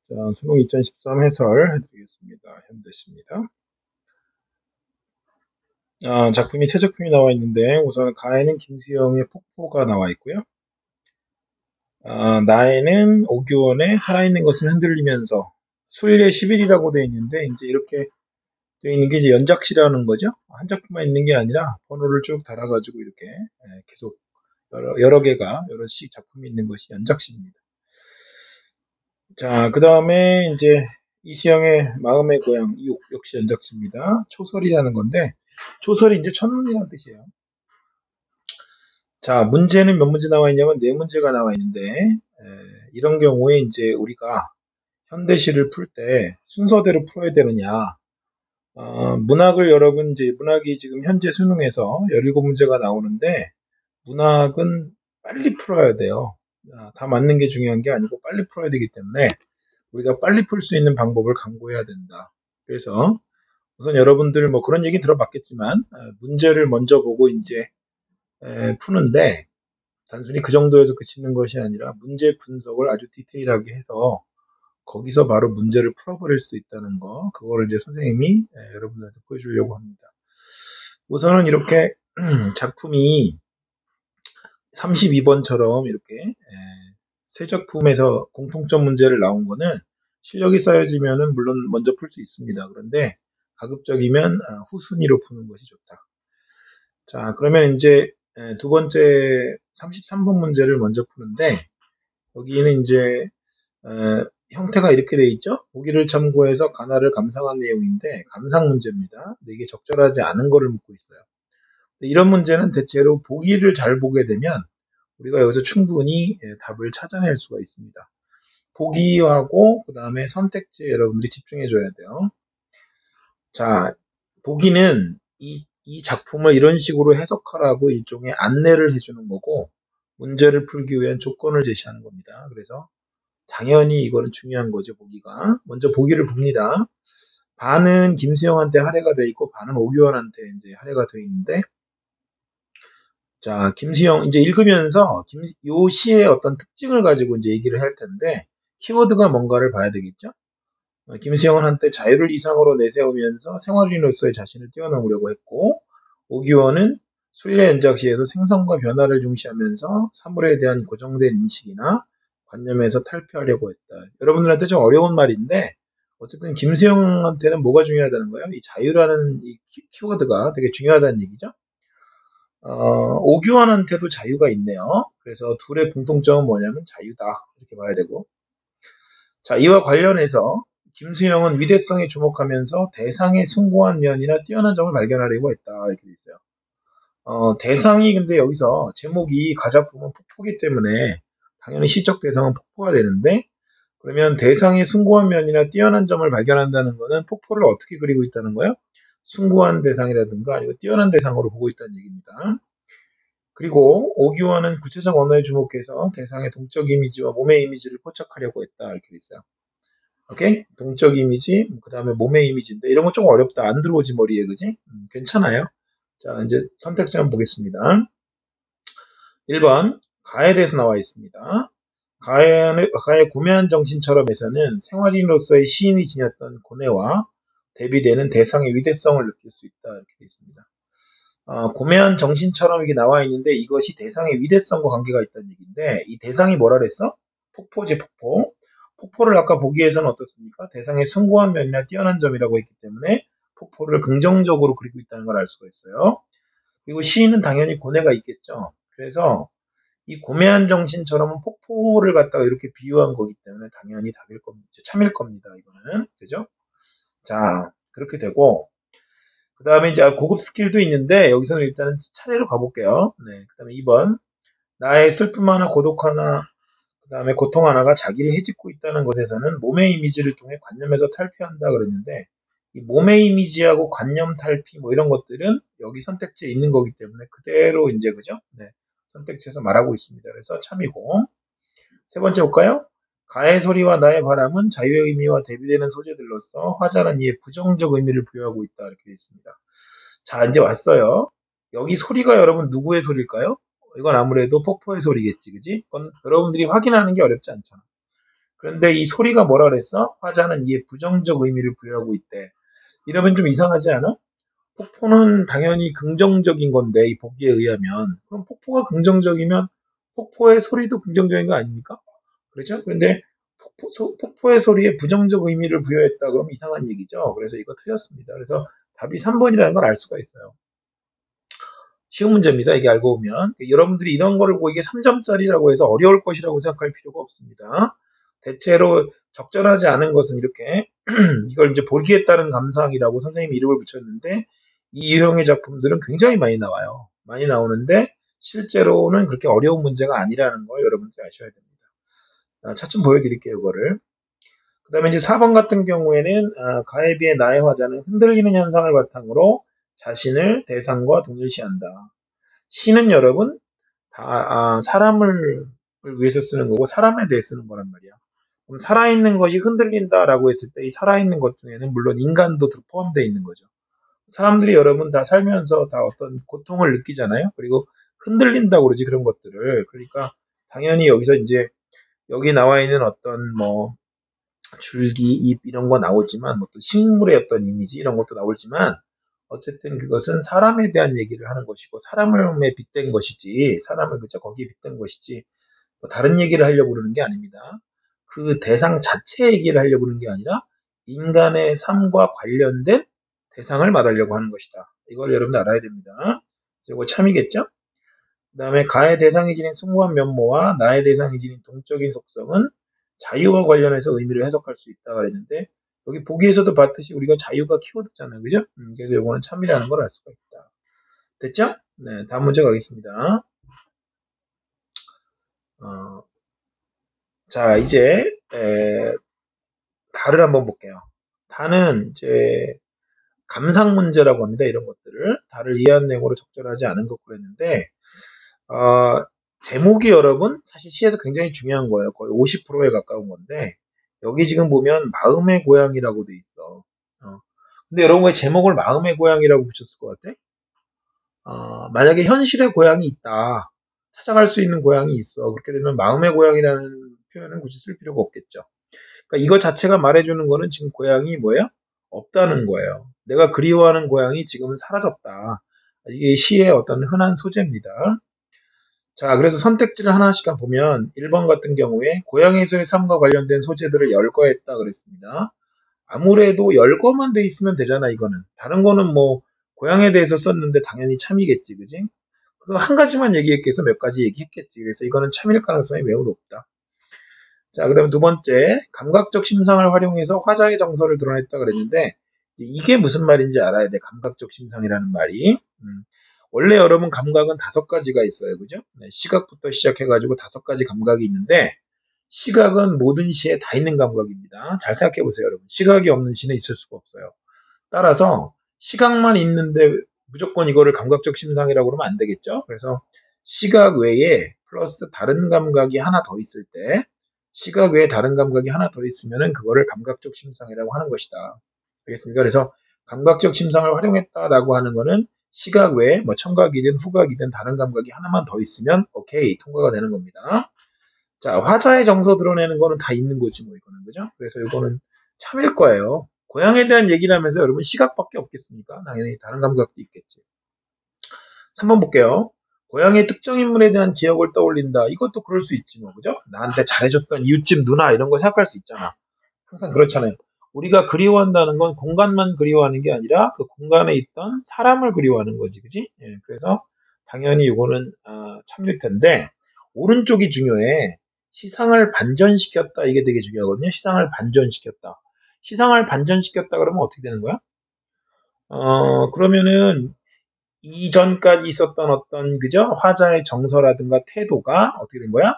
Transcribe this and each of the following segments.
자, 수능 2013 해설 해드리겠습니다. 현대시입니다. 작품이 세 작품이 나와 있는데 우선 가에는 김수영의 폭포가 나와 있고요. 나에는 오규원의 살아있는 것은 흔들리면서 술례 10일이라고 되어 있는데 이제 이렇게 되어 있는 게 이제 연작시라는 거죠. 한 작품만 있는 게 아니라 번호를 쭉 달아가지고 이렇게 계속 여러 개가 여러 씩 작품이 있는 것이 연작시입니다. 자, 그 다음에 이제 이시영의 마음의 고향 이옥 역시 연작시입니다. 초설이라는 건데 초설이 이제 첫문이라는 뜻이에요. 자, 문제는 몇 문제 나와 있냐면 네 문제가 나와 있는데 이런 경우에 이제 우리가 현대시를 풀 때 순서대로 풀어야 되느냐? 문학을 여러분 이제 문학이 지금 현재 수능에서 17문제가 나오는데 문학은 빨리 풀어야 돼요. 다 맞는 게 중요한 게 아니고 빨리 풀어야 되기 때문에 우리가 빨리 풀 수 있는 방법을 강구해야 된다. 그래서 우선 여러분들 뭐 그런 얘기 들어봤겠지만 문제를 먼저 보고 이제 푸는데 단순히 그 정도에서 그치는 것이 아니라 문제 분석을 아주 디테일하게 해서 거기서 바로 문제를 풀어버릴 수 있다는 거, 그거를 이제 선생님이 여러분들한테 보여주려고 합니다. 우선은 이렇게 작품이 32번처럼 이렇게 세 작품에서 공통점 문제를 나온 거는 실력이 쌓여지면은 물론 먼저 풀 수 있습니다. 그런데 가급적이면 후순위로 푸는 것이 좋다. 자, 그러면 이제 두 번째 33번 문제를 먼저 푸는데 여기는 이제 형태가 이렇게 돼 있죠. 보기를 참고해서 가나를 감상한 내용인데 감상 문제입니다. 근데 이게 적절하지 않은 거를 묻고 있어요. 이런 문제는 대체로 보기를 잘 보게 되면 우리가 여기서 충분히 답을 찾아낼 수가 있습니다. 보기하고 그 다음에 선택지에 여러분들이 집중해 줘야 돼요. 자, 보기는 이 작품을 이런 식으로 해석하라고 일종의 안내를 해주는 거고 문제를 풀기 위한 조건을 제시하는 겁니다. 그래서 당연히 이거는 중요한 거죠. 보기가 먼저 보기를 봅니다. 반은 김수영한테 할애가 돼 있고 반은 오규환한테 이제 할애가 돼 있는데 자, 김수영 이제 읽으면서 요 시의 어떤 특징을 가지고 이제 얘기를 할 텐데 키워드가 뭔가를 봐야 되겠죠. 김수영은 한때 자유를 이상으로 내세우면서 생활인으로서의 자신을 뛰어넘으려고 했고 오규원은 순례 연작시에서 생성과 변화를 중시하면서 사물에 대한 고정된 인식이나 관념에서 탈피하려고 했다. 여러분들한테 좀 어려운 말인데 어쨌든 김수영한테는 뭐가 중요하다는 거예요? 이 자유라는 이 키워드가 되게 중요하다는 얘기죠. 오규환한테도 자유가 있네요. 그래서 둘의 공통점은 뭐냐면 자유다. 이렇게 봐야 되고. 자, 이와 관련해서 김수영은 위대성에 주목하면서 대상의 숭고한 면이나 뛰어난 점을 발견하려고 했다. 이렇게 돼 있어요. 대상이 근데 여기서 제목이 가작품은 폭포기 때문에 당연히 시적 대상은 폭포가 되는데 그러면 대상의 숭고한 면이나 뛰어난 점을 발견한다는 것은 폭포를 어떻게 그리고 있다는 거예요? 숭고한 대상이라든가 아니면 뛰어난 대상으로 보고 있다는 얘기입니다. 그리고 오규환은 구체적 언어에 주목해서 대상의 동적 이미지와 몸의 이미지를 포착하려고 했다. 이렇게 돼 있어요. 오케이? 동적 이미지, 그 다음에 몸의 이미지인데 이런 건 좀 어렵다. 안 들어오지 머리에, 그지? 괜찮아요. 자, 이제 선택지 한번 보겠습니다. 1번 가에 대해서 나와 있습니다. 가의 구매한 정신처럼에서는 생활인으로서의 시인이 지녔던 고뇌와 대비되는 대상의 위대성을 느낄 수 있다. 이렇게 되어 있습니다. 고매한 정신처럼 이게 나와 있는데 이것이 대상의 위대성과 관계가 있다는 얘기인데 이 대상이 뭐라 그랬어? 폭포지, 폭포. 폭포를 아까 보기에서는 어떻습니까? 대상의 숭고한 면이나 뛰어난 점이라고 했기 때문에 폭포를 긍정적으로 그리고 있다는 걸 알 수가 있어요. 그리고 시인은 당연히 고뇌가 있겠죠. 그래서 이 고매한 정신처럼은 폭포를 갖다가 이렇게 비유한 거기 때문에 당연히 답일 겁니다. 참일 겁니다. 이거는. 그죠? 자, 그렇게 되고 그 다음에 이제 고급 스킬도 있는데 여기서는 일단은 차례로 가볼게요. 네, 그 다음에 2번 나의 슬픔 하나 고독 하나 그 다음에 고통 하나가 자기를 헤집고 있다는 것에서는 몸의 이미지를 통해 관념에서 탈피한다 그랬는데 이 몸의 이미지하고 관념 탈피 뭐 이런 것들은 여기 선택지에 있는 거기 때문에 그대로 이제 그죠? 네, 선택지에서 말하고 있습니다. 그래서 참이고 세 번째 볼까요? 가의 소리와 나의 바람은 자유의 의미와 대비되는 소재들로서 화자는 이에 부정적 의미를 부여하고 있다 이렇게 되어 있습니다. 자, 이제 왔어요. 여기 소리가 여러분 누구의 소리일까요? 이건 아무래도 폭포의 소리겠지, 그지? 그건 여러분들이 확인하는 게 어렵지 않잖아. 그런데 이 소리가 뭐라 그랬어? 화자는 이에 부정적 의미를 부여하고 있대. 이러면 좀 이상하지 않아? 폭포는 당연히 긍정적인 건데, 이 보기에 의하면. 그럼 폭포가 긍정적이면 폭포의 소리도 긍정적인 거 아닙니까? 그렇죠? 그런데 폭포의 소리에 부정적 의미를 부여했다 그러면 이상한 얘기죠. 그래서 이거 틀렸습니다. 그래서 답이 3번이라는 걸 알 수가 있어요. 쉬운 문제입니다. 이게 알고 보면. 여러분들이 이런 거를 보고 이게 3점짜리라고 해서 어려울 것이라고 생각할 필요가 없습니다. 대체로 적절하지 않은 것은 이렇게 이걸 이제 보기에 따른 감상이라고 선생님이 이름을 붙였는데 이 유형의 작품들은 굉장히 많이 나와요. 많이 나오는데 실제로는 그렇게 어려운 문제가 아니라는 걸 여러분들이 아셔야 됩니다. 차츰 보여드릴게요, 이거를. 그 다음에 이제 4번 같은 경우에는 가에 비해 나의 화자는 흔들리는 현상을 바탕으로 자신을 대상과 동일시한다. 시는 여러분 다 사람을 위해서 쓰는 거고 사람에 대해 쓰는 거란 말이야. 그럼 살아있는 것이 흔들린다라고 했을 때 이 살아있는 것 중에는 물론 인간도 포함되어 있는 거죠. 사람들이 여러분 다 살면서 다 어떤 고통을 느끼잖아요. 그리고 흔들린다고 그러지 그런 것들을. 그러니까 당연히 여기서 이제 여기 나와 있는 어떤 뭐 줄기, 잎 이런 거 나오지만 뭐 또 식물의 어떤 이미지 이런 것도 나오지만 어쨌든 그것은 사람에 대한 얘기를 하는 것이고 사람에 빗댄 것이지 사람을 그죠 거기에 빗댄 것이지 뭐 다른 얘기를 하려고 그러는 게 아닙니다. 그 대상 자체 얘기를 하려고 그러는 게 아니라 인간의 삶과 관련된 대상을 말하려고 하는 것이다. 이걸 여러분들 알아야 됩니다. 이거 참이겠죠? 그 다음에 가의 대상이 지닌 숭고한 면모와 나의 대상이 지닌 동적인 속성은 자유와 관련해서 의미를 해석할 수 있다 그랬는데 여기 보기에서도 봤듯이 우리가 자유가 키워드잖아요. 그죠? 그래서 이거는 참이라는 걸 알 수가 있다. 됐죠? 네, 다음 문제 가겠습니다. 자, 이제 다를 한번 볼게요. 다는 이제 감상 문제라고 합니다. 이런 것들을 다를 이해한 내용으로 적절하지 않은 것 그랬는데 제목이 여러분 사실 시에서 굉장히 중요한 거예요. 거의 50%에 가까운 건데 여기 지금 보면 마음의 고향이라고 돼 있어. 근데 여러분 왜 제목을 마음의 고향이라고 붙였을 것 같아? 만약에 현실의 고향이 있다. 찾아갈 수 있는 고향이 있어. 그렇게 되면 마음의 고향이라는 표현은 굳이 쓸 필요가 없겠죠. 그러니까 이거 자체가 말해주는 거는 지금 고향이 뭐예요? 없다는 거예요. 내가 그리워하는 고향이 지금은 사라졌다. 이게 시의 어떤 흔한 소재입니다. 자, 그래서 선택지를 하나씩 보면 1번 같은 경우에 고향에서의 삶과 관련된 소재들을 열거했다 그랬습니다. 아무래도 열거만 돼 있으면 되잖아, 이거는. 다른 거는 뭐 고향에 대해서 썼는데 당연히 참이겠지, 그지? 그거 한 가지만 얘기했겠어, 몇 가지 얘기했겠지. 그래서 이거는 참일 가능성이 매우 높다. 자, 그 다음에 두 번째, 감각적 심상을 활용해서 화자의 정서를 드러냈다 그랬는데, 이게 무슨 말인지 알아야 돼, 감각적 심상이라는 말이. 원래 여러분 감각은 5가지가 있어요, 그죠? 네, 시각부터 시작해가지고 5가지 감각이 있는데, 시각은 모든 시에 다 있는 감각입니다. 잘 생각해 보세요, 여러분. 시각이 없는 시는 있을 수가 없어요. 따라서 시각만 있는데 무조건 이거를 감각적 심상이라고 그러면 안 되겠죠? 그래서 시각 외에 플러스 다른 감각이 하나 더 있을 때 시각 외에 다른 감각이 하나 더 있으면은 그거를 감각적 심상이라고 하는 것이다. 알겠습니까? 그래서 감각적 심상을 활용했다라고 하는 거는 시각 외에 뭐 청각이든 후각이든 다른 감각이 하나만 더 있으면 오케이 통과가 되는 겁니다. 자, 화자의 정서 드러내는 거는 다 있는 거지 뭐 이거는 그죠? 그래서 이거는 참일 거예요. 고향에 대한 얘기를 하면서 여러분 시각밖에 없겠습니까? 당연히 다른 감각도 있겠지. 3번 볼게요. 고향의 특정 인물에 대한 기억을 떠올린다. 이것도 그럴 수 있지 뭐 그죠? 나한테 잘해줬던 이웃집 누나 이런 거 생각할 수 있잖아. 항상 그렇잖아요. 우리가 그리워한다는 건 공간만 그리워하는 게 아니라 그 공간에 있던 사람을 그리워하는 거지, 그지? 예, 그래서 당연히 이거는 참일 텐데 오른쪽이 중요해. 시상을 반전시켰다 이게 되게 중요하거든요. 시상을 반전시켰다. 시상을 반전시켰다 그러면 어떻게 되는 거야? 그러면은 이전까지 있었던 어떤 그죠? 화자의 정서라든가 태도가 어떻게 된 거야?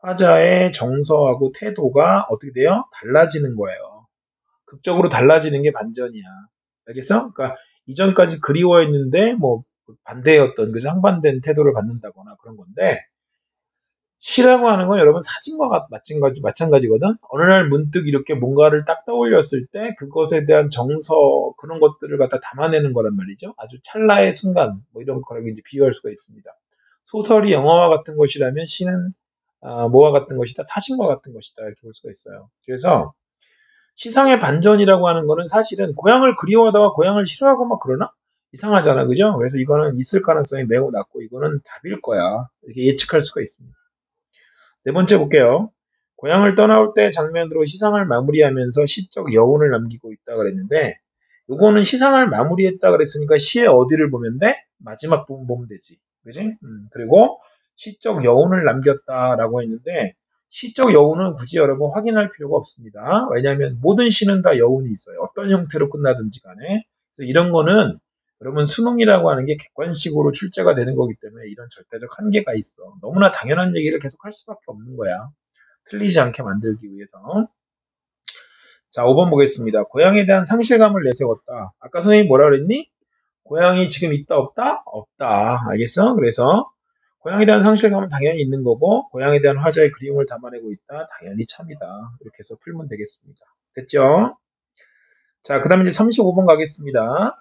화자의 정서하고 태도가 어떻게 돼요? 달라지는 거예요. 극적으로 달라지는 게 반전이야. 알겠어? 그러니까 이전까지 그리워했는데 뭐 반대였던 그죠? 상반된 태도를 갖는다거나 그런 건데 시라고 하는 건 여러분 사진과 마찬가지거든. 어느 날 문득 이렇게 뭔가를 딱 떠올렸을 때 그것에 대한 정서 그런 것들을 갖다 담아내는 거란 말이죠. 아주 찰나의 순간 뭐 이런 거라고 이제 비유할 수가 있습니다. 소설이 영화와 같은 것이라면 시는 뭐와 같은 것이다? 사실과 같은 것이다. 이렇게 볼 수가 있어요. 그래서 시상의 반전이라고 하는 거는 사실은 고향을 그리워하다가 고향을 싫어하고 막 그러나? 이상하잖아. 그죠? 그래서 이거는 있을 가능성이 매우 낮고 이거는 답일 거야. 이렇게 예측할 수가 있습니다. 네 번째 볼게요. 고향을 떠나올 때 장면으로 시상을 마무리하면서 시적 여운을 남기고 있다 그랬는데 요거는 시상을 마무리했다 그랬으니까 시의 어디를 보면 돼? 마지막 부분 보면 되지. 그지? 그리고 시적 여운을 남겼다라고 했는데 시적 여운은 굳이 여러분 확인할 필요가 없습니다. 왜냐하면 모든 시는 다 여운이 있어요. 어떤 형태로 끝나든지 간에. 그래서 이런 거는 여러분 수능이라고 하는 게 객관식으로 출제가 되는 거기 때문에 이런 절대적 한계가 있어. 너무나 당연한 얘기를 계속 할 수밖에 없는 거야. 틀리지 않게 만들기 위해서. 자, 5번 보겠습니다. 고향에 대한 상실감을 내세웠다. 아까 선생님이 뭐라 그랬니? 고향이 지금 있다 없다? 없다. 알겠어? 그래서 고향에 대한 상실감은 당연히 있는 거고 고향에 대한 화자의 그리움을 담아내고 있다. 당연히 참이다. 이렇게 해서 풀면 되겠습니다. 됐죠? 자, 그 다음에 이제 35번 가겠습니다.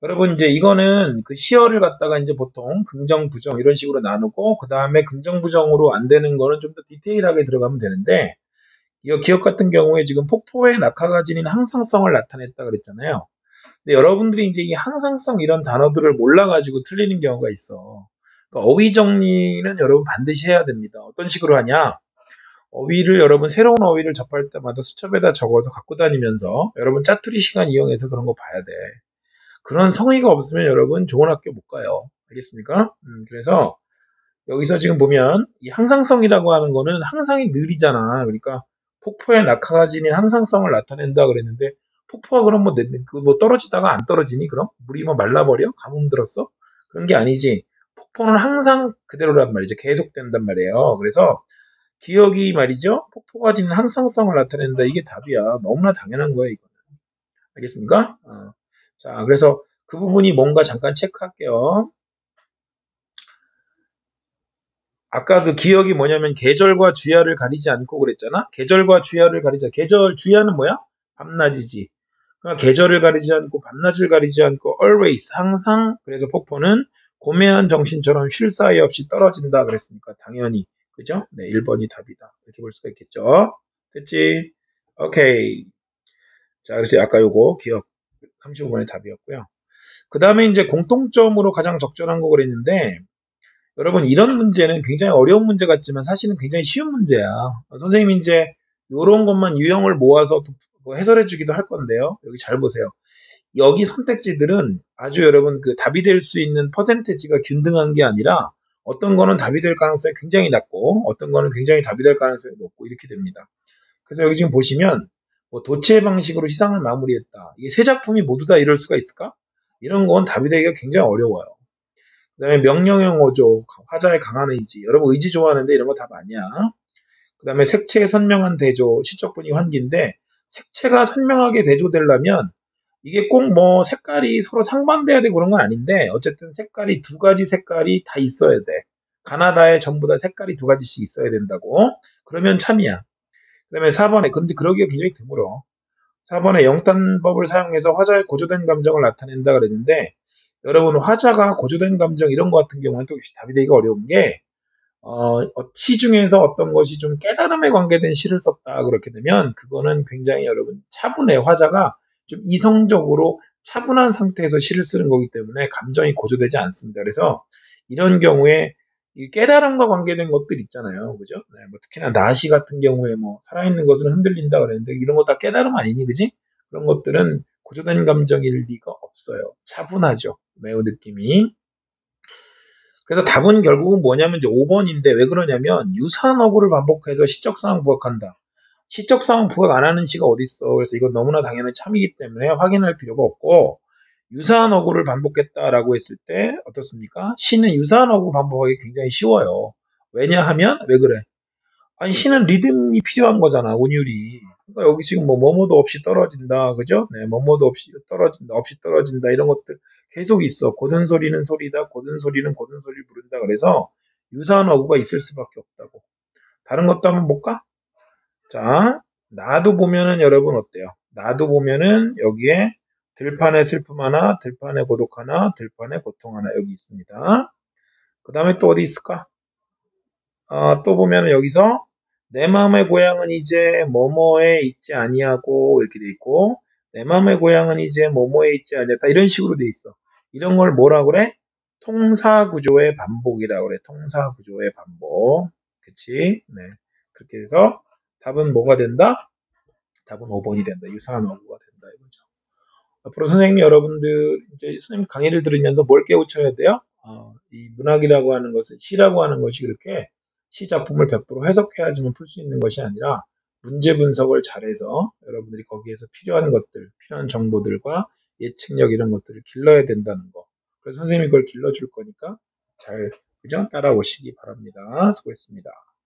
여러분 이제 이거는 그 시어를 갖다가 이제 보통 긍정, 부정 이런 식으로 나누고 그 다음에 긍정, 부정으로 안 되는 거는 좀 더 디테일하게 들어가면 되는데 이 기억 같은 경우에 지금 폭포의 낙하가 지닌 항상성을 나타냈다 그랬잖아요. 근데 여러분들이 이제 이 항상성 이런 단어들을 몰라가지고 틀리는 경우가 있어. 그러니까 어휘 정리는 여러분 반드시 해야 됩니다. 어떤 식으로 하냐? 어휘를 여러분 새로운 어휘를 접할 때마다 수첩에다 적어서 갖고 다니면서 여러분 짜투리 시간 이용해서 그런 거 봐야 돼. 그런 성의가 없으면 여러분 좋은 학교 못 가요. 알겠습니까? 그래서 여기서 지금 보면 이 항상성이라고 하는 거는 항상이 느리잖아. 그러니까 폭포의 낙하가 지닌 항상성을 나타낸다 그랬는데 폭포가 그럼 뭐 떨어지다가 안 떨어지니? 그럼 물이 뭐 말라버려? 가뭄 들었어? 그런 게 아니지. 폭포는 항상 그대로란 말이죠. 계속된단 말이에요. 그래서 기억이 말이죠. 폭포가 지닌 항상성을 나타낸다. 이게 답이야. 너무나 당연한 거예요. 이거. 알겠습니까? 자, 그래서 그 부분이 뭔가 잠깐 체크할게요. 아까 그 기억이 뭐냐면 계절과 주야를 가리지 않고 그랬잖아. 계절과 주야를 가리자. 계절 주야는 뭐야? 밤낮이지. 그러니까 계절을 가리지 않고 밤낮을 가리지 않고 always 항상 그래서 폭포는 고매한 정신처럼 쉴 사이 없이 떨어진다 그랬으니까 당연히 그죠? 네, 1번이 답이다. 이렇게 볼 수가 있겠죠. 됐지? 오케이. 자, 그래서 아까 요거 기억 35번의 답이었고요. 그 다음에 이제 공통점으로 가장 적절한 거 그랬는데 여러분 이런 문제는 굉장히 어려운 문제 같지만 사실은 굉장히 쉬운 문제야. 선생님이 이제 이런 것만 유형을 모아서 해설해 주기도 할 건데요. 여기 잘 보세요. 여기 선택지들은 아주 여러분 그 답이 될 수 있는 퍼센테지가 균등한 게 아니라 어떤 거는 답이 될 가능성이 굉장히 낮고 어떤 거는 굉장히 답이 될 가능성이 높고 이렇게 됩니다. 그래서 여기 지금 보시면 뭐 도체 방식으로 시상을 마무리했다. 이게 세 작품이 모두 다 이럴 수가 있을까? 이런 건 답이 되기가 굉장히 어려워요. 그다음에 명령형 어조, 화자의 강한 의지. 여러분 의지 좋아하는데 이런 거 답 아니야. 그다음에 색채의 선명한 대조, 시적분이 환기인데 색채가 선명하게 대조되려면 이게 꼭 뭐 색깔이 서로 상반돼야 되고 그런 건 아닌데 어쨌든 색깔이 두 가지 색깔이 다 있어야 돼. 가나다에 전부 다 색깔이 두 가지씩 있어야 된다고. 그러면 참이야. 그다음에 4번에 근데 그러기가 굉장히 드물어. 4번에 영단법을 사용해서 화자의 고조된 감정을 나타낸다 그랬는데 여러분 화자가 고조된 감정 이런 것 같은 경우는 또 답이 되기가 어려운 게 시 중에서 어떤 것이 좀 깨달음에 관계된 시를 썼다 그렇게 되면 그거는 굉장히 여러분 차분해. 화자가 좀 이성적으로 차분한 상태에서 시를 쓰는 거기 때문에 감정이 고조되지 않습니다. 그래서 이런 경우에 이 깨달음과 관계된 것들 있잖아요. 그죠? 네, 뭐 특히나 나시 같은 경우에 뭐 살아있는 것은 흔들린다 그랬는데 이런 거 다 깨달음 아니니 그지? 그런 것들은 고조된 감정일 리가 없어요. 차분하죠. 매우 느낌이. 그래서 답은 결국은 뭐냐면 이제 5번인데 왜 그러냐면 유사한 어구를 반복해서 시적 상황 부각한다. 시적 상황 부각 안 하는 시가 어디 있어? 그래서 이건 너무나 당연한 참이기 때문에 확인할 필요가 없고 유사한 어구를 반복했다라고 했을 때 어떻습니까? 시는 유사한 어구 반복하기 굉장히 쉬워요. 왜냐하면 왜 그래? 아니 시는 리듬이 필요한 거잖아. 운율이. 그러니까 여기 지금 뭐 뭐뭐도 없이 떨어진다. 그죠? 네, 뭐뭐도 없이 떨어진다. 없이 떨어진다. 이런 것들 계속 있어. 고든 소리는 소리다. 고든 소리는 고든 소리를 부른다. 그래서 유사한 어구가 있을 수밖에 없다고. 다른 것도 한번 볼까? 자, 나도 보면은 여러분 어때요? 나도 보면은 여기에 들판의 슬픔 하나, 들판의 고독 하나, 들판의 고통 하나 여기 있습니다. 그 다음에 또 어디 있을까? 또 보면은 여기서 내 마음의 고향은 이제 뭐뭐에 있지 아니하고 이렇게 돼 있고 내 마음의 고향은 이제 뭐뭐에 있지 아니하다 이런 식으로 돼 있어. 이런 걸 뭐라 그래? 통사구조의 반복이라고 그래. 통사구조의 반복. 그치? 네. 그렇게 해서 답은 뭐가 된다? 답은 5번이 된다. 유사한 어구가 된다 이거죠. 앞으로 선생님이 여러분들 이제 선생님 강의를 들으면서 뭘 깨우쳐야 돼요? 이 문학이라고 하는 것은 시라고 하는 것이 그렇게 시 작품을 100% 해석해야지만 풀 수 있는 것이 아니라 문제 분석을 잘해서 여러분들이 거기에서 필요한 것들, 필요한 정보들과 예측력 이런 것들을 길러야 된다는 거. 그래서 선생님이 그걸 길러줄 거니까 잘 그죠? 따라오시기 바랍니다. 수고했습니다.